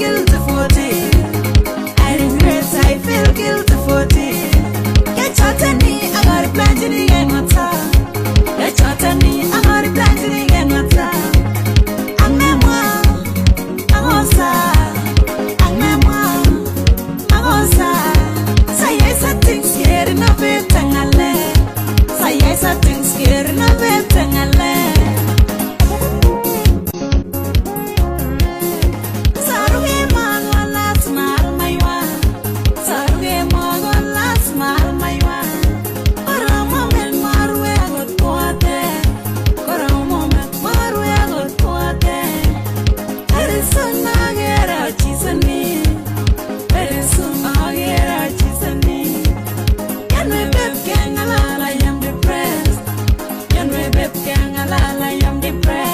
guilty for it. I regret, I feel guilty for it. Get shot at me, I got a plan to the end of time. Get shot at me, I got a plan to the end of time. I'm memoir, I'm on side. I'm memoir, I'm on side. Say yes, I think scared enough it, and I let. Say yes, I think scared enough it, and I let. I am depressed.